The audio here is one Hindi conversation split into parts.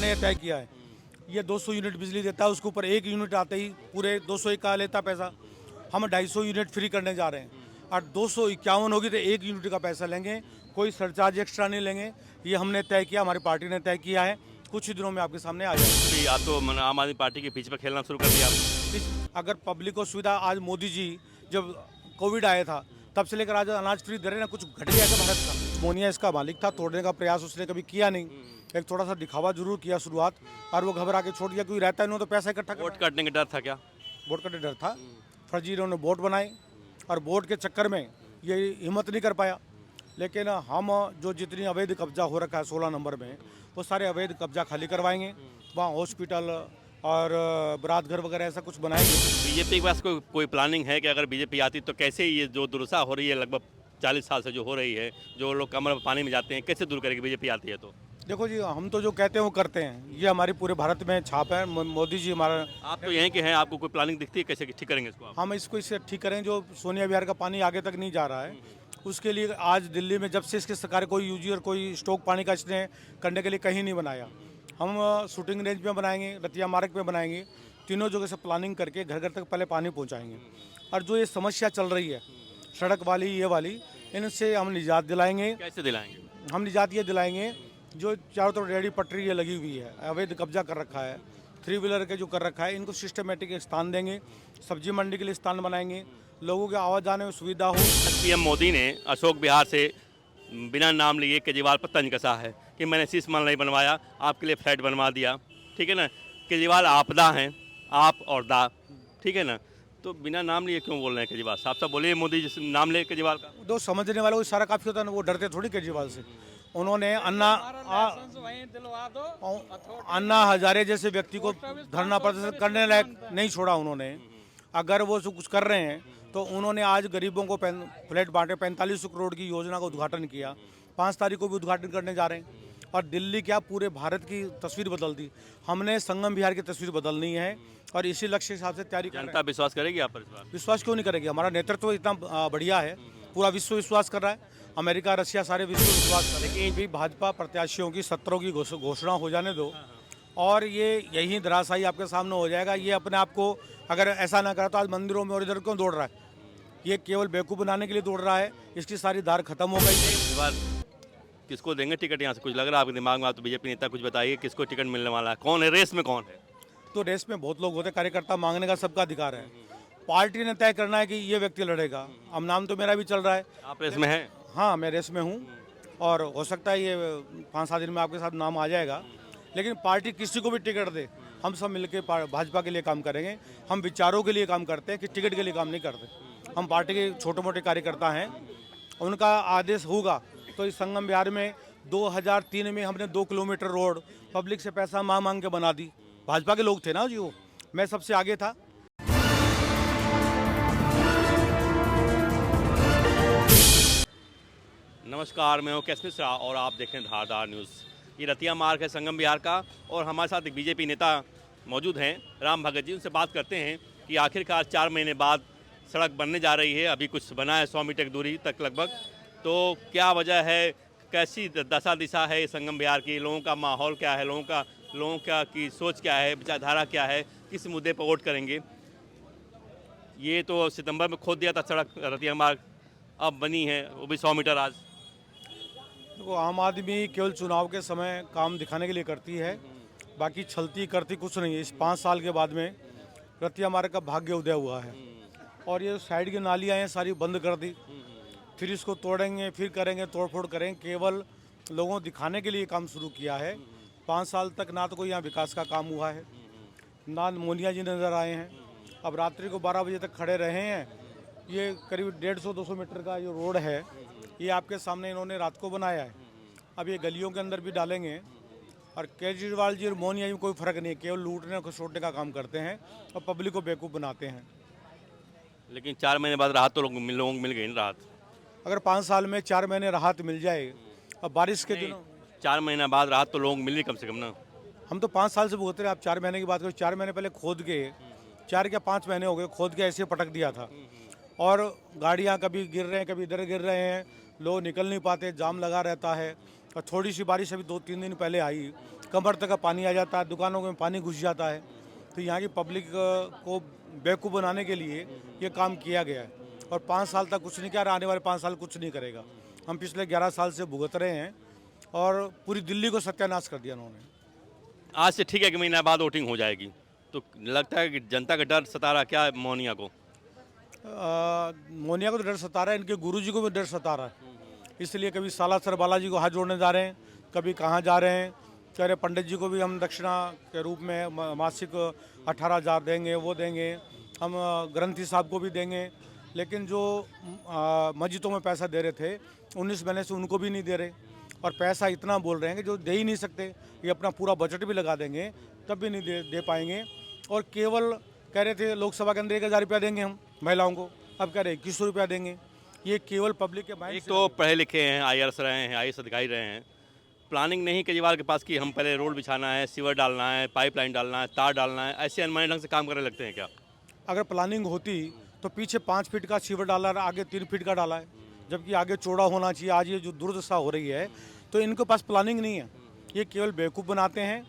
ने यह तय किया है। ये 200 यूनिट बिजली देता है, उसके ऊपर 1 यूनिट आते ही पूरे 201 का लेता पैसा। हम 250 यूनिट फ्री करने जा रहे हैं और 251 होगी तो 1 यूनिट का पैसा लेंगे, कोई सरचार्ज एक्स्ट्रा नहीं लेंगे। ये हमने तय किया, हमारी पार्टी ने तय किया है। कुछ ही दिनों में आपके सामने आ जाएगा। भी आप तो आम आदमी पार्टी के पीछे पर खेलना शुरू कर दिया आप। अगर पब्लिक को सुविधा, आज मोदी जी जब कोविड आया था तब से लेकर आज अनाज फ्री दे रहे ना, कुछ घट गया था भारत का। मोनिया इसका मालिक था, तोड़ने का प्रयास उसने कभी किया नहीं। एक थोड़ा सा दिखावा जरूर किया शुरुआत, और वो घबरा के छोड़ दिया, क्योंकि रहता है इन्होंने तो पैसा इकट्ठा वोट काटने का डर था क्या? वोट का डर था। फर्जी इन्होंने वोट बनाए और वोट के चक्कर में ये हिम्मत नहीं कर पाया। लेकिन हम जो जितनी अवैध कब्जा हो रखा है 16 नंबर में, वो सारे अवैध कब्जा खाली करवाएंगे। वहाँ हॉस्पिटल और बारात घर वगैरह ऐसा कुछ बनाएंगे। बीजेपी के पास कोई प्लानिंग है कि अगर बीजेपी आती तो कैसे ये जो दुर्दशा हो रही है लगभग 40 साल से जो हो रही है, जो लोग कमर पानी में जाते हैं, कैसे दूर करेगी बीजेपी आती है तो? देखो जी, हम तो जो कहते हैं वो करते हैं, ये हमारी पूरे भारत में छाप है। मोदी जी हमारा, आप तो यहीं के हैं, आपको कोई प्लानिंग दिखती है कैसे ठीक करेंगे इसको आप? हम इसको इससे ठीक करें। जो सोनिया विहार का पानी आगे तक नहीं जा रहा है, उसके लिए आज दिल्ली में जब से इसकी सरकार कोई यूजी और कोई स्टॉक पानी का इसने करने के लिए कहीं नहीं बनाया। हम शूटिंग रेंज में बनाएंगे, रतिया मार्ग पे बनाएंगे, तीनों जगह से प्लानिंग करके घर घर तक पहले पानी पहुंचाएंगे। और जो ये समस्या चल रही है सड़क वाली, ये वाली, इनसे हम निजात दिलाएंगे। कैसे दिलाएंगे? हम निजात ये दिलाएंगे, जो चारों तरफ रेडी पटरी ये लगी हुई है, अवैध कब्जा कर रखा है, 3 व्हीलर के जो कर रखा है, इनको सिस्टमेटिक स्थान देंगे। सब्जी मंडी के लिए स्थान बनाएंगे, लोगों के आवाज जाने में सुविधा हो। पीएम मोदी ने अशोक विहार से बिना नाम लिए केजरीवाल पर तंज कसा है कि मैंने शीश महल नहीं बनवाया, आपके लिए फ्लैट बनवा दिया। ठीक है ना, केजरीवाल आपदा हैं, आप और दा, ठीक है ना, तो बिना नाम लिए क्यों बोल रहे हैं केजरीवाल? साफ साफ बोलिए, मोदी जी नाम ले केजरीवाल का। दो समझने वालों को सारा काफी होता है ना, वो डरते थोड़ी केजरीवाल से। उन्होंने अन्ना हजारे जैसे व्यक्ति को धरना प्रदर्शन करने लायक नहीं छोड़ा उन्होंने। अगर वो कुछ कर रहे हैं तो उन्होंने आज गरीबों को फ्लैट बांटे, 4500 करोड़ की योजना का उद्घाटन किया। 5 तारीख को भी उद्घाटन करने जा रहे हैं। और दिल्ली क्या, पूरे भारत की तस्वीर बदल दी। हमने संगम विहार की तस्वीर बदलनी है और इसी लक्ष्य के हिसाब से तैयारी कर रहे हैं। जनता विश्वास करेगी आप पर इस बार? विश्वास क्यों नहीं करेगी? हमारा नेतृत्व इतना बढ़िया है, पूरा विश्व विश्वास कर रहा है। अमेरिका, रशिया, सारे विश्व विश्वास कर रहे हैं। भी भाजपा प्रत्याशियों की 17 की घोषणा हो जाने दो, और ये यही धराशायी आपके सामने हो जाएगा। ये अपने आप को अगर ऐसा ना करा तो आज मंदिरों में और इधर क्यों दौड़ रहा है? ये केवल बेवकूफ़ बनाने के लिए दौड़ रहा है। इसकी सारी धार खत्म हो गई। इस बार किसको देंगे टिकट? यहाँ से कुछ लग रहा है आपके दिमाग में? आप तो बीजेपी नेता, कुछ बताइए किसको टिकट मिलने वाला है, कौन है रेस में, कौन है? तो रेस में बहुत लोग होते, कार्यकर्ता मांगने का सबका अधिकार है। पार्टी ने तय करना है कि ये व्यक्ति लड़ेगा। अब नाम तो मेरा भी चल रहा है। आप रेस में हैं? हाँ, मैं रेस में हूँ, और हो सकता है ये 5-7 दिन में आपके साथ नाम आ जाएगा। लेकिन पार्टी किसी को भी टिकट दे, हम सब मिलकर भाजपा के लिए काम करेंगे। हम विचारों के लिए काम करते हैं कि टिकट के लिए काम नहीं करते। हम पार्टी के छोटे मोटे कार्यकर्ता हैं, उनका आदेश होगा तो इस संगम विहार में 2003 में हमने 2 किलोमीटर रोड पब्लिक से पैसा मांग मांग के बना दी। भाजपा के लोग थे ना जी, वो, मैं सबसे आगे था। नमस्कार, मैं हूँ कैस मिश्रा और आप देखें धारदार न्यूज़। ये रतिया मार्ग है संगम विहार का, और हमारे साथ एक बीजेपी नेता मौजूद हैं, राम भगत जी। उनसे बात करते हैं कि आखिरकार 4 महीने बाद सड़क बनने जा रही है, अभी कुछ बना है 100 मीटर की दूरी तक लगभग, तो क्या वजह है, कैसी दशा दिशा है संगम विहार की, लोगों का माहौल क्या है, लोगों का की सोच क्या है, विचारधारा क्या है, किस मुद्दे पर वोट करेंगे? ये तो सितंबर में खोद दिया था सड़क रतिया मार्ग, अब बनी है वो भी 100 मीटर आज। देखो, आम आदमी केवल चुनाव के समय काम दिखाने के लिए करती है, बाकी छलती करती कुछ नहीं है। इस 5 साल के बाद में रतिया मार्ग का भाग्य उदय हुआ है, और ये साइड की नालियाँ हैं सारी बंद कर दी। फिर इसको तोड़ेंगे, फिर करेंगे, तोड़फोड़ करेंगे। केवल लोगों दिखाने के लिए काम शुरू किया है। 5 साल तक ना तो कोई यहाँ विकास का काम हुआ है, ना मोनिया जी नज़र आए हैं। अब रात्रि को 12 बजे तक खड़े रहे हैं। ये करीब 150-200 मीटर का जो रोड है, ये आपके सामने इन्होंने रात को बनाया है। अब ये गलियों के अंदर भी डालेंगे। और केजरीवाल जी और मोनिया जी में कोई फ़र्क नहीं है, केवल लूटने और छोड़ने का काम करते हैं और पब्लिक को बेवकूफ़ बनाते हैं। लेकिन 4 महीने बाद राहत तो लोगों को मिल गई ना राहत। अगर 5 साल में 4 महीने राहत मिल जाए, और बारिश के दिनों 4 महीना बाद राहत तो लोगों को मिल रही कम से कम ना। हम तो 5 साल से भुगत रहे हैं। आप 4 महीने की बात करो, 4 महीने पहले खोद के, 4 या 5 महीने हो गए खोद के ऐसे पटक दिया था। और गाड़ियाँ कभी गिर रहे हैं, कभी इधर गिर रहे हैं, लोग निकल नहीं पाते, जाम लगा रहता है। और थोड़ी सी बारिश अभी 2-3 दिन पहले आई, कमर तक का पानी आ जाता है, दुकानों में पानी घुस जाता है। तो यहाँ की पब्लिक को बेवकूफ़ बनाने के लिए ये काम किया गया है और 5 साल तक कुछ नहीं किया और आने वाले 5 साल कुछ नहीं करेगा। हम पिछले 11 साल से भुगत रहे हैं और पूरी दिल्ली को सत्यानाश कर दिया उन्होंने। आज से ठीक है कि महीना बाद वोटिंग हो जाएगी, तो लगता है कि जनता का डर सता रहा क्या मौनिया को? मोनिया को तो डर सता रहा है, इनके गुरुजी को भी डर सता रहा है। इसलिए कभी सालासर बालाजी को हाथ जोड़ने जा रहे हैं, कभी कहाँ जा रहे हैं, कह रहे पंडित जी को भी हम दक्षिणा के रूप में मासिक 18,000 देंगे, वो देंगे, हम ग्रंथी साहब को भी देंगे। लेकिन जो मस्जिदों में पैसा दे रहे थे 19 महीने से उनको भी नहीं दे रहे और पैसा इतना बोल रहे हैं कि जो दे ही नहीं सकते। ये अपना पूरा बजट भी लगा देंगे तब भी नहीं दे पाएंगे। और केवल कह रहे थे लोकसभा के अंदर 1,000 रुपया देंगे हम महिलाओं को, अब कह रहे 2100 रुपया देंगे। ये केवल पब्लिक के माइंड एक तो पढ़े लिखे हैं, IAS रहे हैं, IAS अधिकारी रहे हैं, प्लानिंग नहीं केजरीवाल के पास कि हम पहले रोड बिछाना है, सीवर डालना है, पाइपलाइन डालना है, तार डालना है, ऐसे अनमाने ढंग से काम करने लगते हैं क्या? अगर प्लानिंग होती तो पीछे 5 फीट का सीवर डाला है, आगे 3 फीट का डाला है, जबकि आगे चौड़ा होना चाहिए। आज ये जो दुर्दशा हो रही है तो इनके पास प्लानिंग नहीं है। ये केवल बेवकूफ़ बनाते हैं,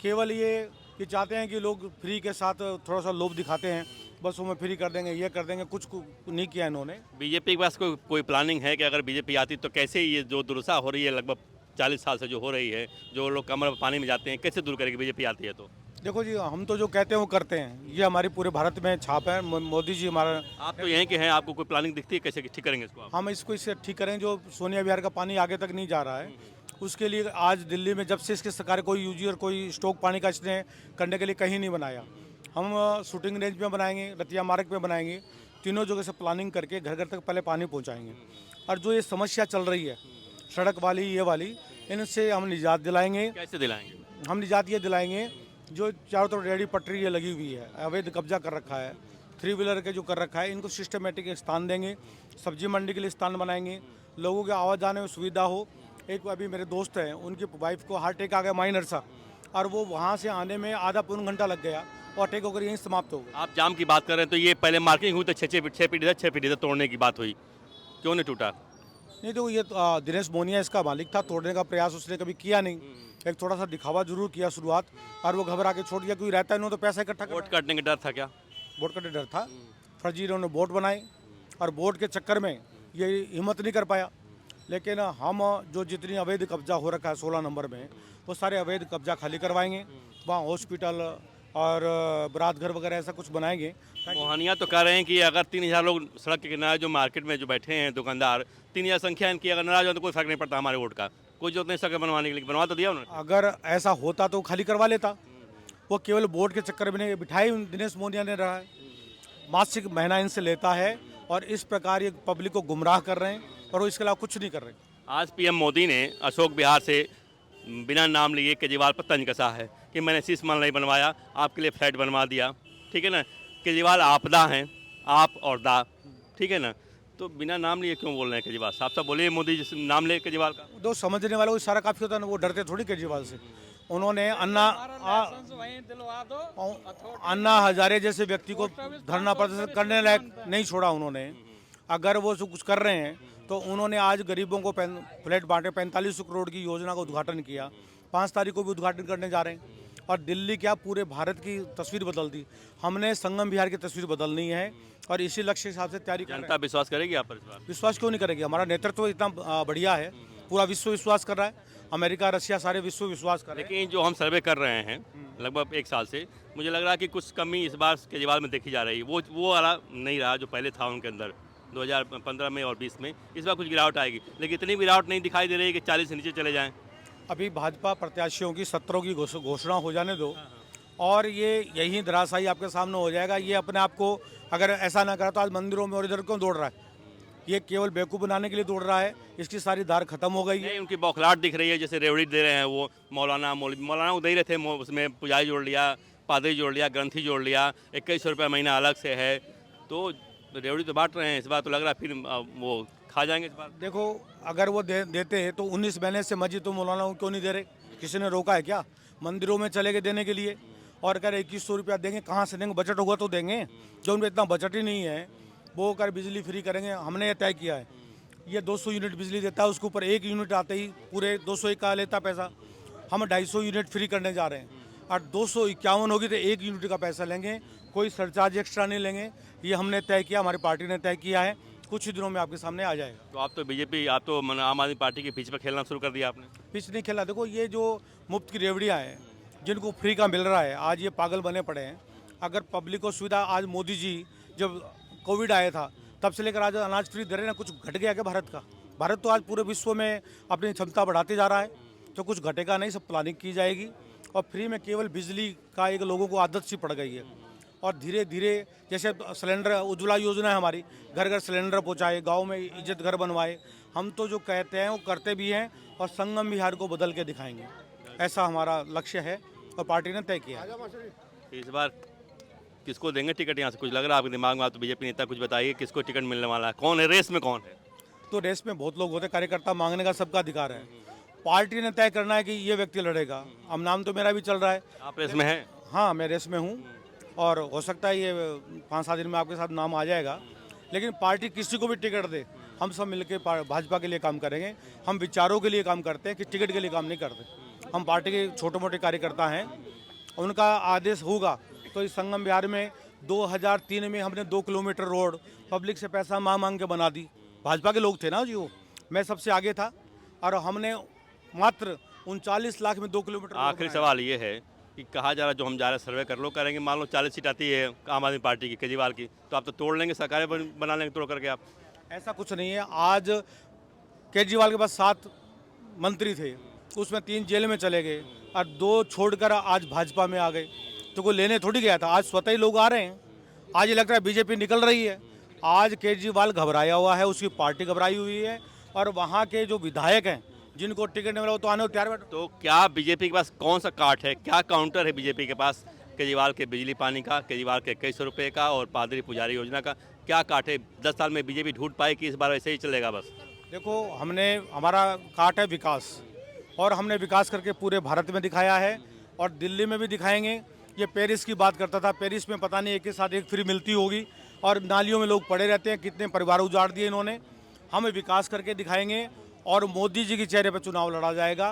केवल ये चाहते हैं कि लोग फ्री के साथ थोड़ा सा लोभ दिखाते हैं, बस वो फ्री कर देंगे, ये कर देंगे, कुछ नहीं किया इन्होंने। बीजेपी के पास कोई प्लानिंग है कि अगर बीजेपी आती तो कैसे ये जो दुर्दशा हो रही है लगभग 40 साल से जो हो रही है, जो लोग कमर में पानी में जाते हैं, कैसे दूर करेगी बीजेपी आती है तो? देखो जी, हम तो जो कहते हैं वो करते हैं, ये हमारी पूरे भारत में छाप है। मोदी जी हमारा, आप तो यहीं के हैं, आपको कोई प्लानिंग दिखती है कैसे ठीक करेंगे इसको आप? हम इसको इससे ठीक करें जो सोनिया विहार का पानी आगे तक नहीं जा रहा है, उसके लिए आज दिल्ली में जब से इसके सरकार कोई यूजी और कोई स्टॉक पानी का इसने करने के लिए कहीं नहीं बनाया। हम शूटिंग रेंज में बनाएंगे, रतिया मार्ग पे बनाएंगे, तीनों जगह से प्लानिंग करके घर घर तक पहले पानी पहुंचाएंगे। और जो ये समस्या चल रही है सड़क वाली, ये वाली, इनसे हम निजात दिलाएंगे। कैसे दिलाएंगे? हम निजात ये दिलाएंगे, जो चारों तरफ रेडी पटरी ये लगी हुई है, अवैध कब्जा कर रखा है, 3 व्हीलर के जो कर रखा है, इनको सिस्टमेटिक स्थान देंगे, सब्जी मंडी के लिए स्थान बनाएंगे, लोगों के आवाज जाने में सुविधा हो। एक अभी मेरे दोस्त हैं, उनकी वाइफ को हार्ट अटैक आ गया माइनर सा, और वो वहाँ से आने में आधा पौन घंटा लग गया और अटैक होकर यहीं समाप्त हो गया। आप जाम की बात कर रहे हैं तो ये पहले मार्किंग हुई तो 6 फीट इधर तोड़ने की बात हुई, क्यों नहीं टूटा? नहीं तो ये दिनेश मोनिया इसका मालिक था, तोड़ने का प्रयास उसने कभी किया नहीं। एक थोड़ा सा दिखावा जरूर किया शुरुआत, और वो घबरा के छोड़ दिया, क्योंकि रहता है इन्होंने तो पैसा इकट्ठा वोट काटने का डर था क्या? वोट का डर था, फर्जी इन्होंने वोट बनाए और वोट के चक्कर में ये हिम्मत नहीं कर पाया। लेकिन हम जो जितनी अवैध कब्जा हो रखा है 16 नंबर में, वो सारे अवैध कब्जा खाली करवाएंगे, वहाँ हॉस्पिटल और बारात घर वगैरह ऐसा कुछ बनाएंगे। मोहनिया तो कह रहे हैं कि अगर 3,000 लोग सड़क के किनारे जो मार्केट में जो बैठे हैं दुकानदार, 3,000 संख्या इनकी, अगर नाराज हो तो कोई फर्क नहीं पड़ता हमारे वोट का, कोई जरूरत नहीं सड़क बनवाने के लिए, बनवा तो दिया उन्होंने। अगर ऐसा होता तो खाली करवा लेता, वो केवल वोट के चक्कर में नहीं बिठाई दिनेश मोनिया ने रहा है, मासिक महीना इनसे लेता है और इस प्रकार ये पब्लिक को गुमराह कर रहे हैं और वो इसके अलावा कुछ नहीं कर रहे। आज PM मोदी ने अशोक विहार से बिना नाम लिए केजरीवाल पर तंज कसा है कि मैंने शीश महल नहीं बनवाया, आपके लिए फ्लैट बनवा दिया, ठीक है ना। केजरीवाल आपदा हैं, आप और दा, ठीक है ना। तो बिना नाम लिए क्यों बोल रहे हैं केजरीवाल? साफ साफ बोलिए मोदी जी नाम ले केजरीवाल का। दो समझने वालों को सारा काफ़ी होता है ना, वो डरते थोड़ी केजरीवाल से। उन्होंने अन्ना हजारे जैसे व्यक्ति को धरना प्रदर्शन करने लायक नहीं छोड़ा उन्होंने। अगर वो कुछ कर रहे हैं तो उन्होंने आज गरीबों को फ्लैट बांटे, 4500 करोड़ की योजना का उद्घाटन किया, 5 तारीख को भी उद्घाटन करने जा रहे हैं। और दिल्ली क्या पूरे भारत की तस्वीर बदल दी। हमने संगम विहार की तस्वीर बदलनी है और इसी लक्ष्य के हिसाब से तैयारी कर रहे हैं। जनता विश्वास करेगी आप पर? विश्वास क्यों नहीं करेगी? हमारा नेतृत्व इतना बढ़िया है, पूरा विश्व विश्वास कर रहा है, अमेरिका रशिया सारे विश्व विश्वास कर रहे हैं। लेकिन जो हम सर्वे कर रहे हैं लगभग 1 साल से, मुझे लग रहा है कि कुछ कमी इस बार केजरीवाल में देखी जा रही है। वो वाला नहीं रहा जो पहले था उनके अंदर 2015 में और 20 में। इस बार कुछ गिरावट आएगी, लेकिन इतनी गिरावट नहीं दिखाई दे रही है कि 40 से नीचे चले जाएं। अभी भाजपा प्रत्याशियों की 17 की घोषणा हो जाने दो और ये यही धराशायी आपके सामने हो जाएगा। ये अपने आप को अगर ऐसा ना करा तो आज मंदिरों में और इधर क्यों दौड़ रहा है? ये केवल बेवकूफ़ बनाने के लिए दौड़ रहा है। इसकी सारी धार खत्म हो गई है। नहीं, उनकी बौखलाहट दिख रही है, जैसे रेवड़ी दे रहे हैं वो मौलाना उधर ही रहते हैं, उसमें पुजारी जोड़ लिया, पादरी जोड़ लिया, ग्रंथी जोड़ लिया, 2100 रुपये महीना अलग से है, तो रेवड़ी तो बांट रहे हैं। इस बार तो लग रहा है फिर वो खा जाएंगे इस बार। देखो, अगर वो देते हैं तो 19 महीने से मस्जिद तो मौलाना क्यों नहीं दे रहे? किसी ने रोका है क्या? मंदिरों में चले गए देने के लिए और कह रहे 2100 रुपया देंगे, कहाँ से देंगे? बजट होगा तो देंगे। जो उनको इतना बजट ही नहीं है वो कर बिजली फ्री करेंगे। हमने ये तय किया है, ये 200 यूनिट बिजली देता है, उसके ऊपर 1 यूनिट आते ही पूरे 201 का लेता पैसा। हम 250 यूनिट फ्री करने जा रहे हैं और 251 होगी तो 1 यूनिट का पैसा लेंगे, कोई सरचार्ज एक्स्ट्रा नहीं लेंगे। ये हमने तय किया, हमारी पार्टी ने तय किया है, कुछ ही दिनों में आपके सामने आ जाएगा। तो आप तो बीजेपी, आप तो आम आदमी पार्टी के पीछे पर खेलना शुरू कर दिया आपने। पिच नहीं खेला। देखो ये जो मुफ्त की रेवड़ियाँ हैं जिनको फ्री का मिल रहा है, आज ये पागल बने पड़े हैं। अगर पब्लिक को सुविधा, आज मोदी जी जब कोविड आया था तब से लेकर आज अनाज फ्री दे रहे हैं ना, कुछ घट गया क्या भारत का? भारत तो आज पूरे विश्व में अपनी क्षमता बढ़ाते जा रहा है, तो कुछ घटेगा नहीं, सब प्लानिंग की जाएगी। और फ्री में केवल बिजली का एक लोगों को आदत सी पड़ गई है और धीरे धीरे जैसे सिलेंडर उज्ज्वला योजना है हमारी, घर घर सिलेंडर पहुँचाए, गाँव में इज्जत घर बनवाए। हम तो जो कहते हैं वो करते भी हैं और संगम बिहार को बदल के दिखाएंगे, ऐसा हमारा लक्ष्य है और पार्टी ने तय किया है। इस बार किसको देंगे टिकट यहाँ से, कुछ लग रहा है आपके दिमाग में? आप तो बीजेपी नेता, कुछ बताइए किसको टिकट मिलने वाला है, कौन है रेस में, कौन है? तो रेस में बहुत लोग होते हैं, कार्यकर्ता मांगने का सबका अधिकार है। पार्टी ने तय करना है कि ये व्यक्ति लड़ेगा। अब नाम तो मेरा भी चल रहा है। आप रेस में हैं? हाँ, मैं रेस में हूँ और हो सकता है ये 5-7 दिन में आपके साथ नाम आ जाएगा। लेकिन पार्टी किसी को भी टिकट दे, हम सब मिलकर भाजपा के लिए काम करेंगे। हम विचारों के लिए काम करते हैं कि टिकट के लिए काम नहीं करते। हम पार्टी के छोटे मोटे कार्यकर्ता हैं, उनका आदेश होगा तो इस संगम बिहार में 2003 में हमने 2 किलोमीटर रोड पब्लिक से पैसा मांग के बना दी। भाजपा के लोग थे ना जी, वो मैं सबसे आगे था और हमने मात्र 39 लाख में 2 किलोमीटर रोड आखिरी बनाया। सवाल ये है कि कहा जा रहा है जो हम जा रहे हैं सर्वे कर लो, करेंगे, मान लो 40 सीट आती है आम आदमी पार्टी की, केजरीवाल की, तो आप तो तोड़ लेंगे, सरकारें बना लेंगे तोड़ करके आप। ऐसा कुछ नहीं है। आज केजरीवाल के पास 7 मंत्री थे, उसमें 3 जेल में चले गए और 2 छोड़कर आज भाजपा में आ गए। तो कोई लेने थोड़ी गया था, आज स्वतः ही लोग आ रहे हैं। आज ये लगता है बीजेपी निकल रही है। आज केजरीवाल घबराया हुआ है, उसकी पार्टी घबराई हुई है और वहाँ के जो विधायक हैं जिनको टिकट नहीं मिला वो तो आने को तैयार बैठे। तो क्या बीजेपी के पास कौन सा काट है, क्या काउंटर है बीजेपी के पास केजरीवाल के बिजली पानी का, केजरीवाल के 2100 रुपये का और पादरी पुजारी योजना का? क्या काट है? 10 साल में बीजेपी ढूंढ पाई कि इस बार ऐसे ही चलेगा बस? देखो, हमारा काट है विकास और हमने विकास करके पूरे भारत में दिखाया है और दिल्ली में भी दिखाएंगे। ये पेरिस की बात करता था, पेरिस में पता नहीं एक के साथ एक फ्री मिलती होगी और नालियों में लोग पड़े रहते हैं, कितने परिवार उजाड़ दिए इन्होंने। हम विकास करके दिखाएंगे और मोदी जी के चेहरे पर चुनाव लड़ा जाएगा।